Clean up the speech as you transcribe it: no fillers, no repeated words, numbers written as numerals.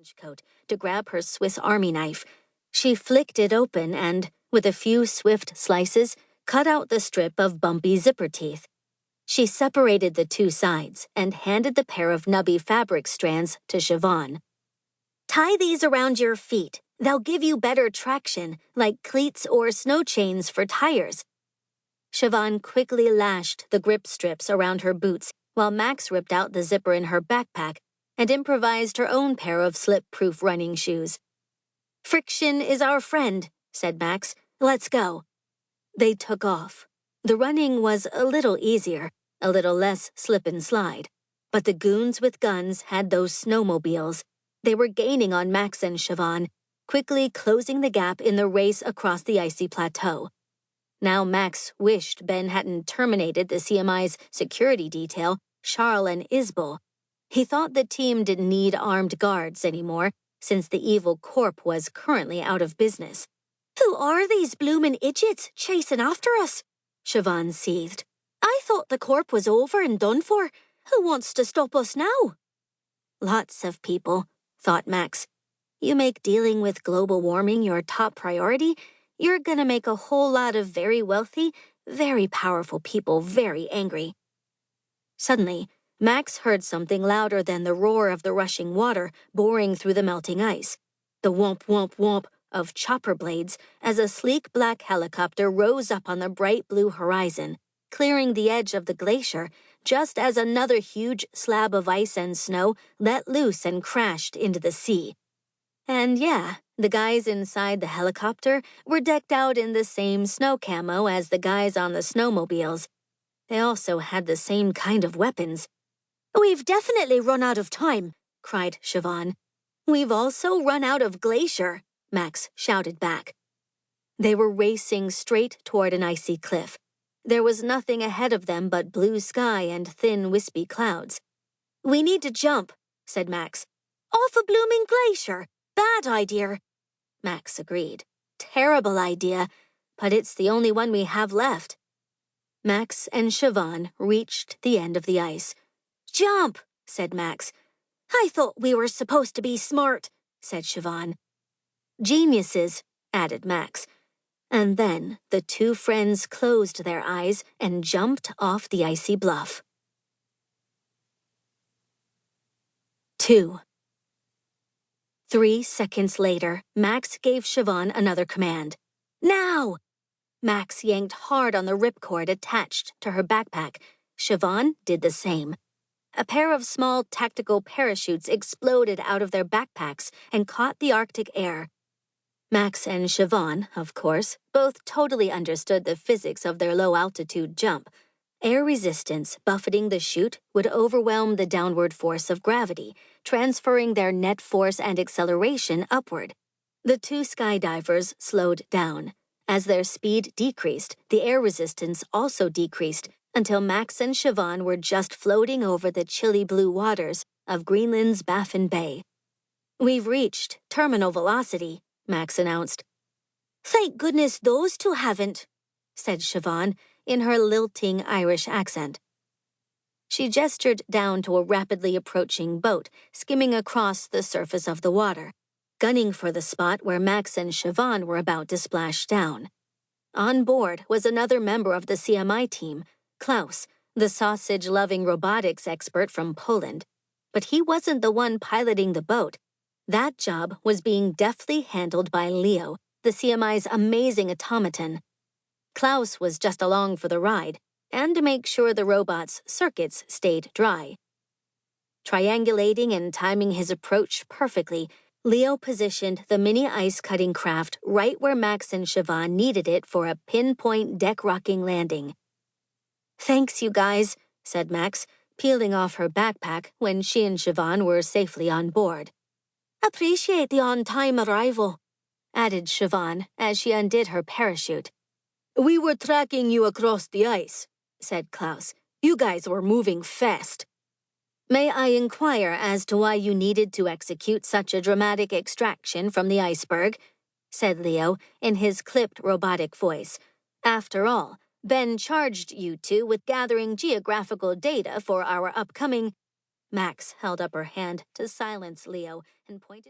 trench coat to grab her Swiss Army knife. She flicked it open and, with a few swift slices, cut out the strip of bumpy zipper teeth. She separated the two sides and handed the pair of nubby fabric strands to Siobhan. "Tie these around your feet. They'll give you better traction, like cleats or snow chains for tires." Siobhan quickly lashed the grip strips around her boots while Max ripped out the zipper in her backpack and improvised her own pair of slip-proof running shoes. "Friction is our friend," said Max. "Let's go." They took off. The running was a little easier, a little less slip and slide, but the goons with guns had those snowmobiles. They were gaining on Max and Siobhan, quickly closing the gap in the race across the icy plateau. Now Max wished Ben hadn't terminated the CMI's security detail, Charles and Isbel. He thought the team didn't need armed guards anymore, since the evil corp was currently out of business. "Who are these bloomin' idiots chasing after us?" Siobhan seethed. "I thought the corp was over and done for. Who wants to stop us now?" "Lots of people," thought Max. "You make dealing with global warming your top priority, you're gonna make a whole lot of very wealthy, very powerful people very angry." Suddenly, Max heard something louder than the roar of the rushing water boring through the melting ice. The whomp, whomp, whomp of chopper blades as a sleek black helicopter rose up on the bright blue horizon, clearing the edge of the glacier just as another huge slab of ice and snow let loose and crashed into the sea. And yeah, the guys inside the helicopter were decked out in the same snow camo as the guys on the snowmobiles. They also had the same kind of weapons. "We've definitely run out of time," cried Siobhan. "We've also run out of glacier," Max shouted back. They were racing straight toward an icy cliff. There was nothing ahead of them but blue sky and thin, wispy clouds. "We need to jump," said Max. "Off a blooming glacier? Bad idea." Max agreed. "Terrible idea, but it's the only one we have left." Max and Siobhan reached the end of the ice. "Jump," said Max. "I thought we were supposed to be smart," said Siobhan. "Geniuses," added Max. And then the two friends closed their eyes and jumped off the icy bluff. 2. 3 seconds later, Max gave Siobhan another command. "Now!" Max yanked hard on the ripcord attached to her backpack. Siobhan did the same. A pair of small tactical parachutes exploded out of their backpacks and caught the Arctic air. Max and Siobhan, of course, both totally understood the physics of their low-altitude jump. Air resistance buffeting the chute would overwhelm the downward force of gravity, transferring their net force and acceleration upward. The two skydivers slowed down. As their speed decreased, the air resistance also decreased until Max and Siobhan were just floating over the chilly blue waters of Greenland's Baffin Bay. "We've reached terminal velocity," Max announced. "Thank goodness those two haven't," said Siobhan in her lilting Irish accent. She gestured down to a rapidly approaching boat skimming across the surface of the water, gunning for the spot where Max and Siobhan were about to splash down. On board was another member of the CMI team, Klaus, the sausage-loving robotics expert from Poland. But he wasn't the one piloting the boat. That job was being deftly handled by Leo, the CMI's amazing automaton. Klaus was just along for the ride, and to make sure the robot's circuits stayed dry. Triangulating and timing his approach perfectly, Leo positioned the mini ice-cutting craft right where Max and Siobhan needed it for a pinpoint deck-rocking landing. "Thanks, you guys," said Max, peeling off her backpack when she and Siobhan were safely on board. "Appreciate the on-time arrival," added Siobhan as she undid her parachute. "We were tracking you across the ice," said Klaus. "You guys were moving fast." "May I inquire as to why you needed to execute such a dramatic extraction from the iceberg?" said Leo in his clipped robotic voice. "After all, Ben charged you two with gathering geographical data for our upcoming—" Max held up her hand to silence Leo and pointed